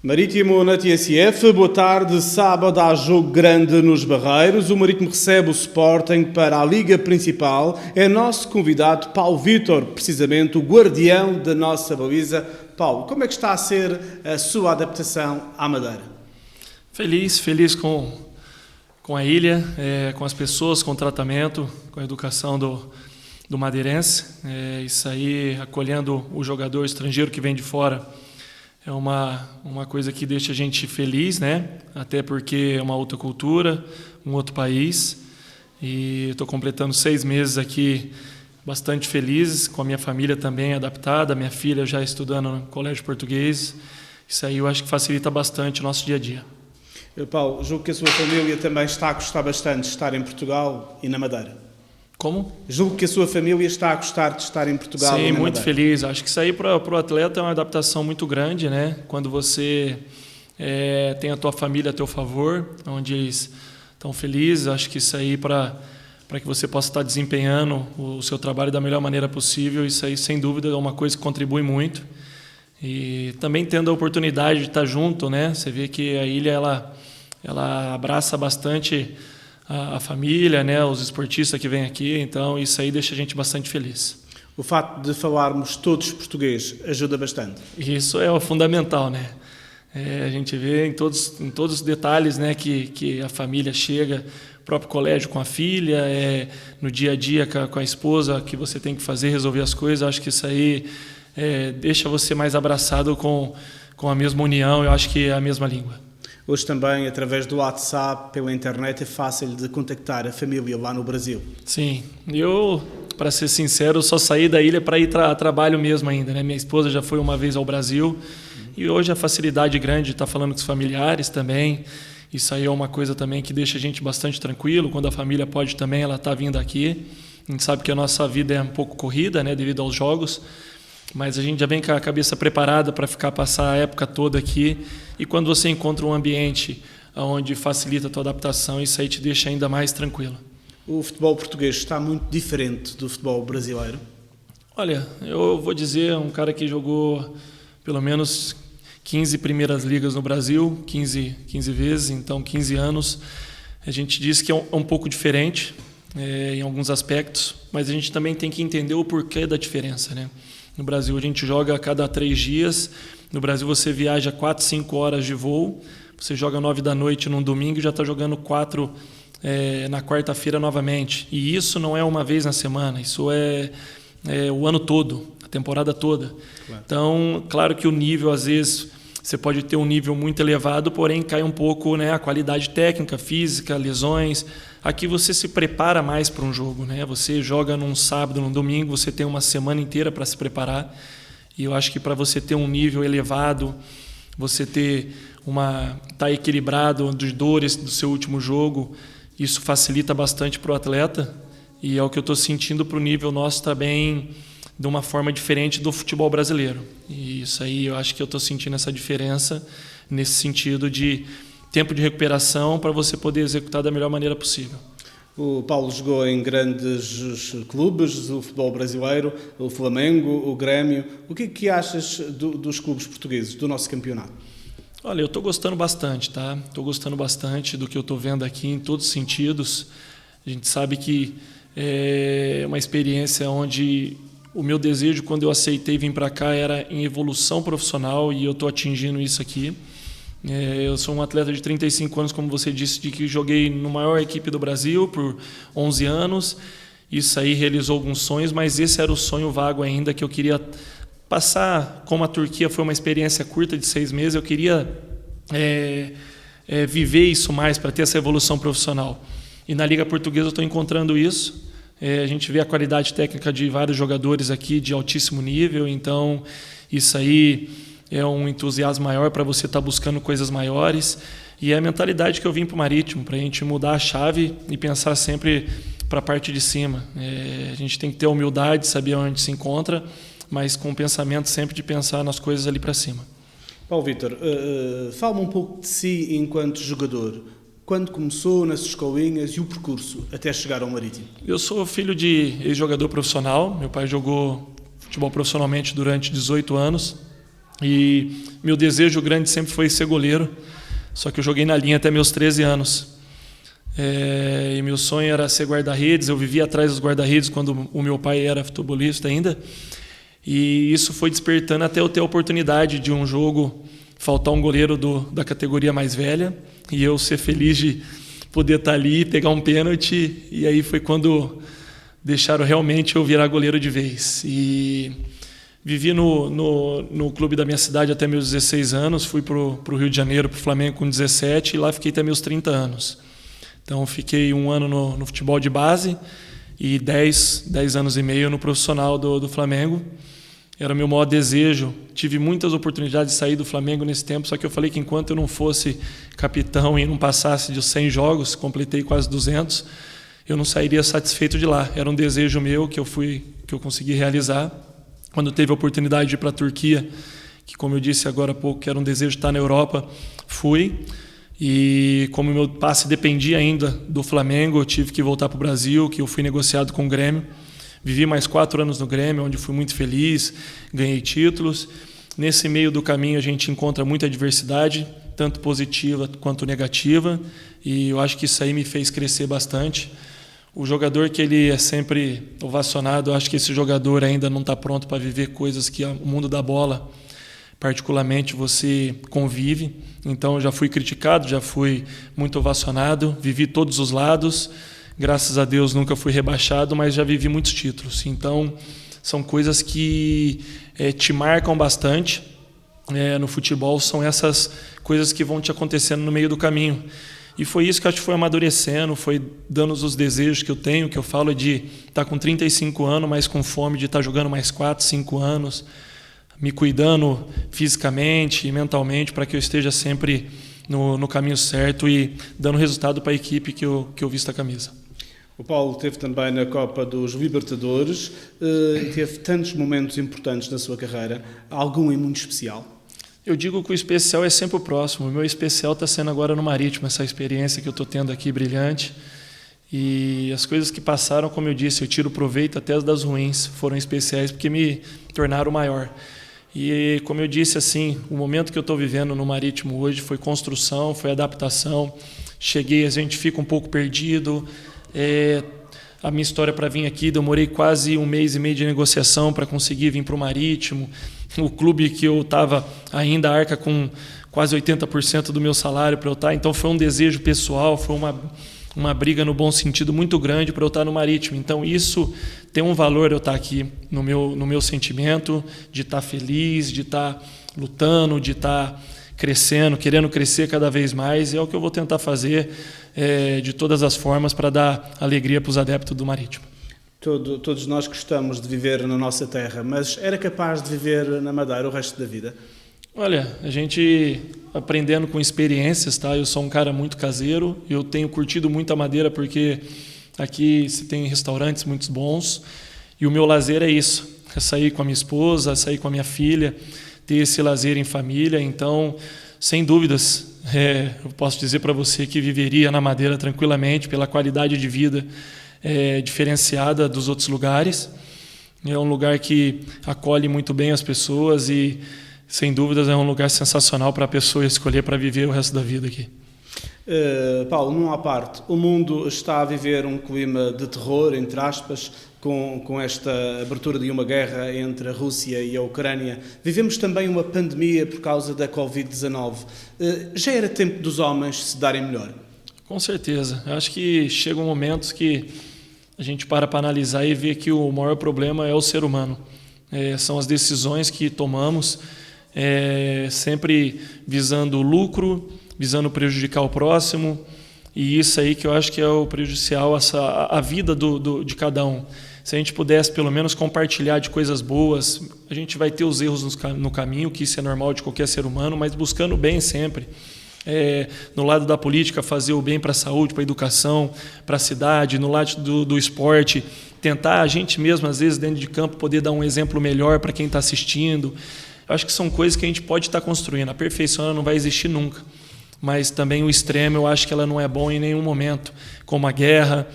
Marítimo na TSF, boa tarde. Sábado há jogo grande nos Barreiros. O Marítimo recebe o Sporting para a Liga Principal. É nosso convidado Paulo Vítor, precisamente o guardião da nossa baliza. Paulo, como é que está a ser a sua adaptação à Madeira? Feliz com a ilha, com as pessoas, com o tratamento, com a educação do madeirense. Isso aí, acolhendo o jogador estrangeiro que vem de fora, é uma coisa que deixa a gente feliz, né? Até porque é uma outra cultura, um outro país. E estou completando 6 meses aqui bastante feliz, com a minha família também adaptada, minha filha já estudando no colégio português. Isso aí eu acho que facilita bastante o nosso dia a dia. Paulo, julgo que a sua família também está a gostar bastante de estar em Portugal e na Madeira. Como? Julgo que a sua família está a gostar de estar em Portugal. Sim, e na muito Madeira. feliz. Acho que isso aí para o atleta é uma adaptação muito grande, né? Quando você tem a tua família a teu favor, onde eles estão felizes. Acho que isso aí para que você possa estar desempenhando o seu trabalho da melhor maneira possível, isso aí sem dúvida é uma coisa que contribui muito. E também tendo a oportunidade de estar junto, né? Você vê que a ilha ela abraça bastante a família, né, os esportistas que vêm aqui, então isso aí deixa a gente bastante feliz. O facto de falarmos todos português ajuda bastante. Isso é o fundamental, né? A gente vê em todos os detalhes, né, que a família chega, próprio colégio com a filha, no dia a dia com a esposa, que você tem que fazer, resolver as coisas. Acho que isso aí deixa você mais abraçado com a mesma união, eu acho que é a mesma língua. Hoje também, através do WhatsApp, pela internet, é fácil de contactar a família lá no Brasil. Sim, eu, para ser sincero, só saí da ilha para ir a trabalho mesmo ainda, né? Minha esposa já foi uma vez ao Brasil e hoje a facilidade grande de estar falando com os familiares também. Isso aí é uma coisa também que deixa a gente bastante tranquilo. Quando a família pode também, ela está vindo aqui. A gente sabe que a nossa vida é um pouco corrida, né, devido aos jogos. Mas a gente já vem com a cabeça preparada para passar a época toda aqui. E quando você encontra um ambiente onde facilita a tua adaptação, isso aí te deixa ainda mais tranquilo. O futebol português está muito diferente do futebol brasileiro? Olha, eu vou dizer, um cara que jogou pelo menos 15 primeiras ligas no Brasil, 15 vezes, então 15 anos. A gente diz que é um pouco diferente em alguns aspectos, mas a gente também tem que entender o porquê da diferença, né? No Brasil a gente joga a cada 3 dias, no Brasil você viaja 4, 5 horas de voo, você joga 9 da noite num domingo e já está jogando 4 na quarta-feira novamente. E isso não é uma vez na semana, isso é o ano todo, a temporada toda. Claro. Então, claro que o nível, às vezes, você pode ter um nível muito elevado, porém cai um pouco, né, a qualidade técnica, física, lesões. Aqui você se prepara mais para um jogo, né? Você joga num sábado, num domingo, você tem uma semana inteira para se preparar. E eu acho que para você ter um nível elevado, você tá equilibrado de dores do seu último jogo, isso facilita bastante para o atleta. E é o que eu estou sentindo para o nível nosso também, de uma forma diferente do futebol brasileiro. E isso aí eu acho que eu estou sentindo essa diferença nesse sentido de tempo de recuperação para você poder executar da melhor maneira possível. O Paulo jogou em grandes clubes do futebol brasileiro, o Flamengo, o Grêmio. O que é que achas dos clubes portugueses, do nosso campeonato? Olha, eu estou gostando bastante, tá? Estou gostando bastante do que eu estou vendo aqui em todos os sentidos. A gente sabe que é uma experiência onde o meu desejo, quando eu aceitei vir para cá, era em evolução profissional e eu estou atingindo isso aqui. Eu sou um atleta de 35 anos, como você disse, de que joguei na maior equipe do Brasil por 11 anos. Isso aí realizou alguns sonhos, mas esse era o sonho vago ainda, que eu queria passar. Como a Turquia foi uma experiência curta de 6 meses, eu queria viver isso mais para ter essa evolução profissional. E na Liga Portuguesa eu estou encontrando isso. A gente vê a qualidade técnica de vários jogadores aqui de altíssimo nível, então isso aí é um entusiasmo maior para você estar buscando coisas maiores. E é a mentalidade que eu vim para o Marítimo, para a gente mudar a chave e pensar sempre para a parte de cima. A gente tem que ter a humildade, saber onde se encontra, mas com o pensamento sempre de pensar nas coisas ali para cima. Paulo Vítor, fala-me um pouco de si enquanto jogador. Quando começou nas escolinhas e o percurso até chegar ao Marítimo? Eu sou filho de ex-jogador profissional. Meu pai jogou futebol profissionalmente durante 18 anos. E meu desejo grande sempre foi ser goleiro, só que eu joguei na linha até meus 13 anos. E meu sonho era ser guarda-redes, eu vivia atrás dos guarda-redes quando o meu pai era futebolista ainda. E isso foi despertando até eu ter a oportunidade de um jogo faltar um goleiro da categoria mais velha e eu ser feliz de poder estar ali, pegar um pênalti, e aí foi quando deixaram realmente eu virar goleiro de vez. E vivi no clube da minha cidade até meus 16 anos, fui para o Rio de Janeiro, para o Flamengo com 17, e lá fiquei até meus 30 anos. Então fiquei um ano no futebol de base e 10 anos e meio no profissional do Flamengo. Era o meu maior desejo. Tive muitas oportunidades de sair do Flamengo nesse tempo, só que eu falei que enquanto eu não fosse capitão e não passasse de 100 jogos, completei quase 200, eu não sairia satisfeito de lá. Era um desejo meu que eu consegui realizar. Quando teve a oportunidade de ir para a Turquia, que como eu disse agora há pouco, que era um desejo de estar na Europa, fui. E como o meu passe dependia ainda do Flamengo, eu tive que voltar para o Brasil, que eu fui negociado com o Grêmio. Vivi mais 4 anos no Grêmio, onde fui muito feliz, ganhei títulos. Nesse meio do caminho a gente encontra muita adversidade, tanto positiva quanto negativa, e eu acho que isso aí me fez crescer bastante. O jogador que ele é sempre ovacionado, eu acho que esse jogador ainda não está pronto para viver coisas que o mundo da bola, particularmente, você convive. Então eu já fui criticado, já fui muito ovacionado, vivi todos os lados. Graças a Deus nunca fui rebaixado, mas já vivi muitos títulos. Então, são coisas que te marcam bastante. No futebol, são essas coisas que vão te acontecendo no meio do caminho. E foi isso que acho que foi amadurecendo, foi dando os desejos que eu tenho, que eu falo de estar com 35 anos, mas com fome de estar jogando mais 4, 5 anos, me cuidando fisicamente e mentalmente para que eu esteja sempre no caminho certo e dando resultado para a equipe que eu visto a camisa. O Paulo teve também na Copa dos Libertadores e teve tantos momentos importantes na sua carreira. Algum em muito especial? Eu digo que o especial é sempre o próximo. O meu especial está sendo agora no Marítimo, essa experiência que eu estou tendo aqui brilhante. E as coisas que passaram, como eu disse, eu tiro proveito até as das ruins, foram especiais porque me tornaram maior. E como eu disse, assim, o momento que eu estou vivendo no Marítimo hoje foi construção, foi adaptação. Cheguei, a gente fica um pouco perdido. A minha história para vir aqui, demorei quase 1 mês e meio de negociação para conseguir vir para o Marítimo. O clube que eu estava ainda arca com quase 80% do meu salário para eu estar. Então foi um desejo pessoal, foi uma briga no bom sentido muito grande para eu estar no Marítimo. Então isso tem um valor eu estar aqui no meu sentimento, de estar feliz, de estar lutando, de estar crescendo, querendo crescer cada vez mais. É o que eu vou tentar fazer de todas as formas para dar alegria para os adeptos do Marítimo. Todos nós gostamos de viver na nossa terra, mas era capaz de viver na Madeira o resto da vida? Olha, a gente aprendendo com experiências, tá? Eu sou um cara muito caseiro, eu tenho curtido muito a Madeira porque aqui se tem restaurantes muito bons e o meu lazer é isso, é sair com a minha esposa, sair com a minha filha, ter esse lazer em família. Então, sem dúvidas, eu posso dizer para você que viveria na Madeira tranquilamente pela qualidade de vida diferenciada dos outros lugares. É um lugar que acolhe muito bem as pessoas e, sem dúvidas, é um lugar sensacional para a pessoa escolher para viver o resto da vida aqui. Paulo, numa à parte, o mundo está a viver um clima de terror, entre aspas, com esta abertura de uma guerra entre a Rússia e a Ucrânia. Vivemos também uma pandemia por causa da Covid-19. Já era tempo dos homens se darem melhor? Com certeza. Eu acho que chegam momentos que a gente para analisar e ver que o maior problema é o ser humano. São as decisões que tomamos, sempre visando o lucro, visando prejudicar o próximo, e isso aí que eu acho que é o prejudicial a vida de cada um. Se a gente pudesse pelo menos compartilhar de coisas boas, a gente vai ter os erros no caminho, que isso é normal de qualquer ser humano, mas buscando o bem sempre. No lado da política, fazer o bem para a saúde, para a educação, para a cidade, no lado do esporte, tentar a gente mesmo, às vezes, dentro de campo, poder dar um exemplo melhor para quem está assistindo. Eu acho que são coisas que a gente pode estar construindo. A perfeição não vai existir nunca, mas também o extremo, eu acho que ela não é bom em nenhum momento, como a guerra.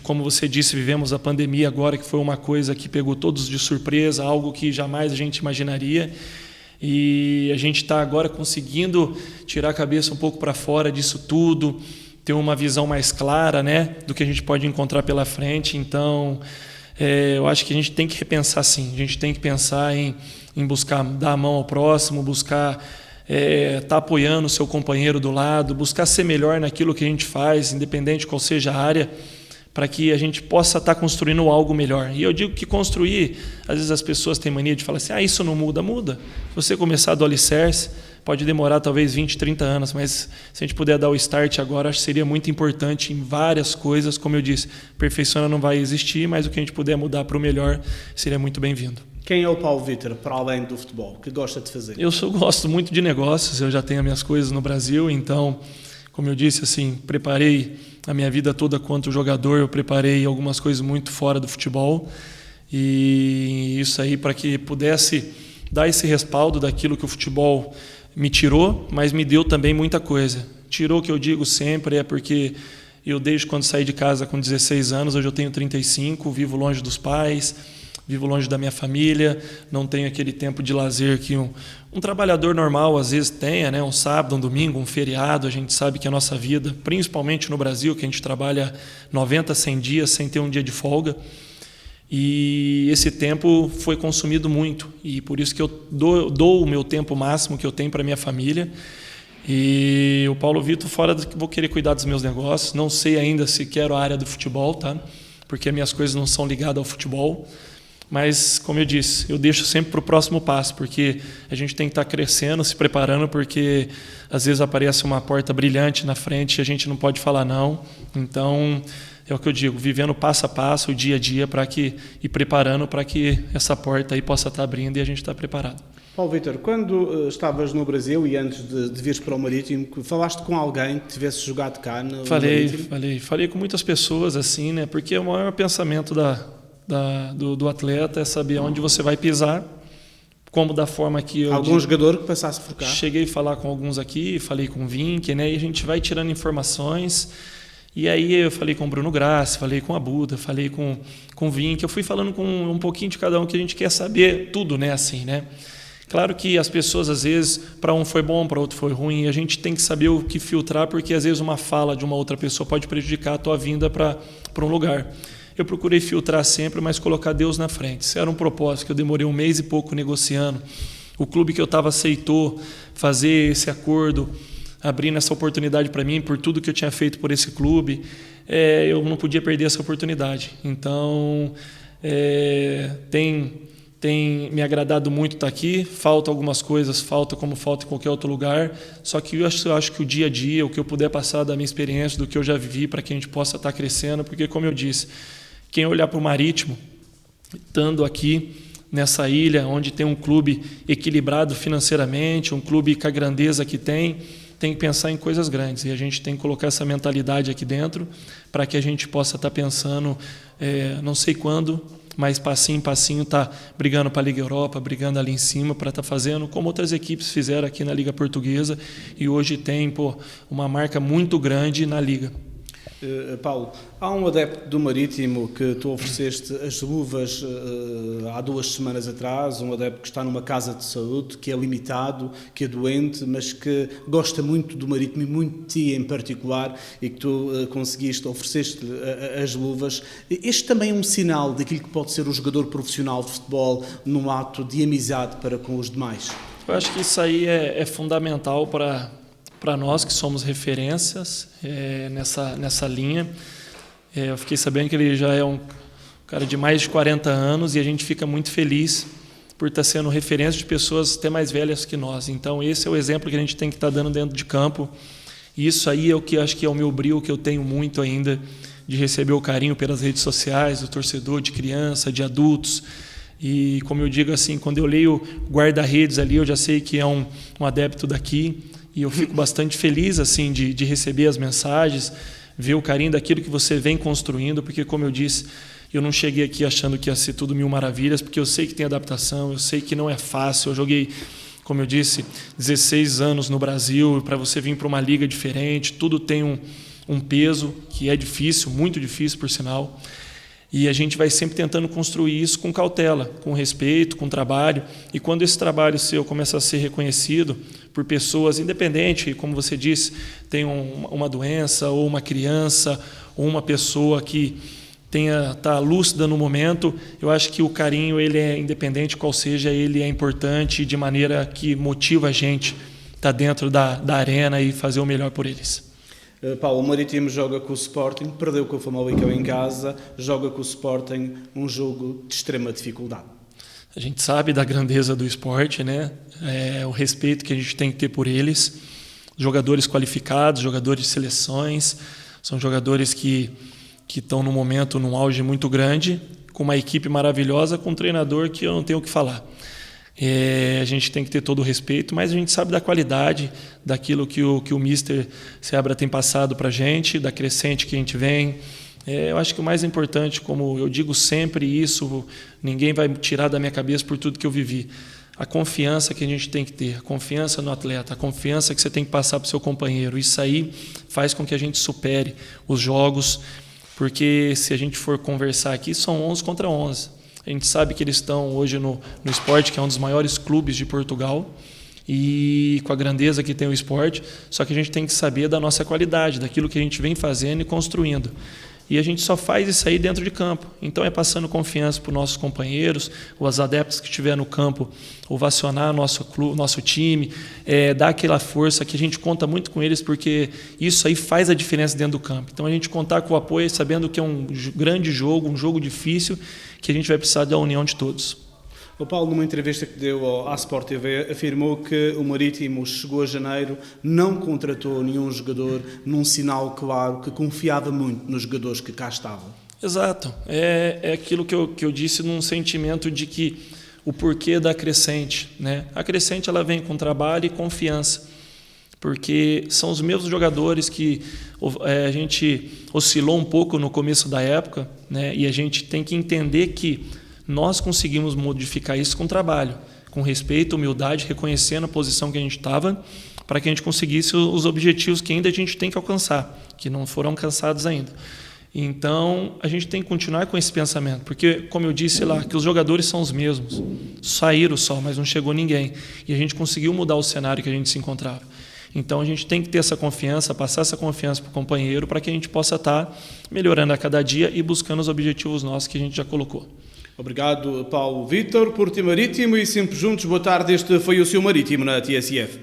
Como você disse, vivemos a pandemia agora, que foi uma coisa que pegou todos de surpresa, algo que jamais a gente imaginaria. E a gente está agora conseguindo tirar a cabeça um pouco para fora disso tudo, ter uma visão mais clara, né, do que a gente pode encontrar pela frente. Então, eu acho que a gente tem que repensar sim, a gente tem que pensar em buscar dar a mão ao próximo, buscar tá apoiando o seu companheiro do lado, buscar ser melhor naquilo que a gente faz, independente qual seja a área, para que a gente possa estar construindo algo melhor. E eu digo que construir, às vezes as pessoas têm mania de falar assim, isso não muda. Muda. Se você começar do alicerce, pode demorar talvez 20, 30 anos, mas se a gente puder dar o start agora, acho que seria muito importante em várias coisas. Como eu disse, perfeição não vai existir, mas o que a gente puder mudar para o melhor seria muito bem-vindo. Quem é o Paulo Vítor, para além do futebol? O que gosta de fazer? Eu gosto muito de negócios, eu já tenho as minhas coisas no Brasil, então, como eu disse, assim, preparei a minha vida toda quanto jogador, eu preparei algumas coisas muito fora do futebol, e isso aí para que pudesse dar esse respaldo daquilo que o futebol me tirou, mas me deu também muita coisa. Tirou, que eu digo sempre, é porque eu desde quando saí de casa com 16 anos, hoje eu tenho 35, vivo longe dos pais, vivo longe da minha família, não tenho aquele tempo de lazer que um trabalhador normal às vezes tenha, né? Um sábado, um domingo, um feriado. A gente sabe que a nossa vida, principalmente no Brasil, que a gente trabalha 90, 100 dias sem ter um dia de folga, e esse tempo foi consumido muito, e por isso que eu dou o meu tempo máximo que eu tenho para minha família. E o Paulo Vítor, fora do que vou querer cuidar dos meus negócios, não sei ainda se quero a área do futebol, tá? Porque as minhas coisas não são ligadas ao futebol. Mas, como eu disse, eu deixo sempre para o próximo passo, porque a gente tem que estar crescendo, se preparando, porque às vezes aparece uma porta brilhante na frente e a gente não pode falar não. Então, é o que eu digo, vivendo passo a passo, o dia a dia, e preparando para que essa porta aí possa estar abrindo e a gente está preparado. Paulo Vítor, quando estavas no Brasil e antes de vires para o Marítimo, falaste com alguém que tivesse jogado cá no Marítimo? Falei com muitas pessoas, assim, né? Porque o maior pensamento do atleta é saber onde você vai pisar, como da forma que eu... Algum jogador que passasse por cá? Cheguei a falar com alguns aqui, falei com o Vink, né? E a gente vai tirando informações. E aí eu falei com o Bruno Grassi, falei com a Buda, falei com o Vink. Eu fui falando com um pouquinho de cada um, que a gente quer saber tudo, né? Assim, né? Claro que as pessoas, às vezes, para um foi bom, para outro foi ruim, e a gente tem que saber o que filtrar, porque às vezes uma fala de uma outra pessoa pode prejudicar a tua vinda para um lugar. Eu procurei filtrar sempre, mas colocar Deus na frente. Se era um propósito que eu demorei 1 mês e pouco negociando, o clube que eu estava aceitou fazer esse acordo, abrindo essa oportunidade para mim, por tudo que eu tinha feito por esse clube, eu não podia perder essa oportunidade. Então, tem me agradado muito estar aqui, falta algumas coisas, falta como falta em qualquer outro lugar, só que eu acho que o dia a dia, o que eu puder passar da minha experiência, do que eu já vivi, para que a gente possa estar crescendo, porque, como eu disse, quem olhar para o Marítimo, estando aqui nessa ilha, onde tem um clube equilibrado financeiramente, um clube com a grandeza que tem que pensar em coisas grandes, e a gente tem que colocar essa mentalidade aqui dentro, para que a gente possa estar pensando, não sei quando, mas passinho em passinho está brigando para a Liga Europa, brigando ali em cima para estar fazendo como outras equipes fizeram aqui na Liga Portuguesa, e hoje tem uma marca muito grande na Liga. Paulo, há um adepto do Marítimo que tu ofereceste as luvas há 2 semanas atrás, um adepto que está numa casa de saúde, que é limitado, que é doente, mas que gosta muito do Marítimo e muito de ti em particular, e que tu ofereceste-lhe as luvas. Este também é um sinal daquilo que pode ser o jogador profissional de futebol num ato de amizade para com os demais? Eu acho que isso aí é fundamental para nós que somos referências nessa linha. Eu fiquei sabendo que ele já é um cara de mais de 40 anos e a gente fica muito feliz por estar sendo referência de pessoas até mais velhas que nós. Então, esse é o exemplo que a gente tem que estar dando dentro de campo. E isso aí é o que acho que é o meu brilho, que eu tenho muito ainda, de receber o carinho pelas redes sociais, do torcedor, de criança, de adultos. E, como eu digo assim, quando eu leio guarda-redes ali, eu já sei que é um adepto daqui. E eu fico bastante feliz assim de receber as mensagens, ver o carinho daquilo que você vem construindo, porque, como eu disse, eu não cheguei aqui achando que ia ser tudo 1000 maravilhas, porque eu sei que tem adaptação, eu sei que não é fácil. Eu joguei, como eu disse, 16 anos no Brasil, para você vir para uma liga diferente, tudo tem um peso que é difícil, muito difícil, por sinal. E a gente vai sempre tentando construir isso com cautela, com respeito, com trabalho. E quando esse trabalho seu começa a ser reconhecido por pessoas independentes, como você disse, tem uma doença, ou uma criança, ou uma pessoa que está lúcida no momento, eu acho que o carinho, ele é independente, qual seja, ele é importante de maneira que motiva a gente estar dentro da arena e fazer o melhor por eles. Paulo, o Marítimo joga com o Sporting, perdeu com o Famalicão em casa, joga com o Sporting um jogo de extrema dificuldade. A gente sabe da grandeza do esporte, né? O respeito que a gente tem que ter por eles. Jogadores qualificados, jogadores de seleções, são jogadores que estão no momento, num auge muito grande, com uma equipe maravilhosa, com um treinador que eu não tenho o que falar. A gente tem que ter todo o respeito, mas a gente sabe da qualidade, daquilo que o Mister Seabra tem passado para a gente, da crescente que a gente vem. Eu acho que o mais importante, como eu digo sempre isso, ninguém vai tirar da minha cabeça por tudo que eu vivi. A confiança que a gente tem que ter, a confiança no atleta, a confiança que você tem que passar para o seu companheiro. Isso aí faz com que a gente supere os jogos, porque se a gente for conversar aqui, são 11 contra 11. A gente sabe que eles estão hoje no esporte, que é um dos maiores clubes de Portugal, e com a grandeza que tem o esporte, só que a gente tem que saber da nossa qualidade, daquilo que a gente vem fazendo e construindo. E a gente só faz isso aí dentro de campo. Então é passando confiança para os nossos companheiros, os adeptos que estiver no campo, ovacionar nosso clube, nosso time, dar aquela força que a gente conta muito com eles, porque isso aí faz a diferença dentro do campo. Então a gente contar com o apoio, sabendo que é um grande jogo, um jogo difícil, que a gente vai precisar da união de todos. O Paulo, numa entrevista que deu à Sport TV, afirmou que o Marítimo chegou a janeiro, não contratou nenhum jogador, num sinal claro que confiava muito nos jogadores que cá estavam. Exato. É aquilo que eu disse, num sentimento de que o porquê da crescente, né? A crescente, ela vem com trabalho e confiança, porque são os mesmos jogadores que a gente oscilou um pouco no começo da época, né? E a gente tem que entender que nós conseguimos modificar isso com trabalho, com respeito, humildade, reconhecendo a posição que a gente estava, para que a gente conseguisse os objetivos que ainda a gente tem que alcançar, que não foram alcançados ainda. Então, a gente tem que continuar com esse pensamento, porque, como eu disse lá, que os jogadores são os mesmos, saíram só, mas não chegou ninguém, e a gente conseguiu mudar o cenário que a gente se encontrava. Então, a gente tem que ter essa confiança, passar essa confiança para o companheiro, para que a gente possa estar melhorando a cada dia e buscando os objetivos nossos que a gente já colocou. Obrigado, Paulo Vítor, por Marítimo, e sempre juntos. Boa tarde, este foi o seu Marítimo na TSF.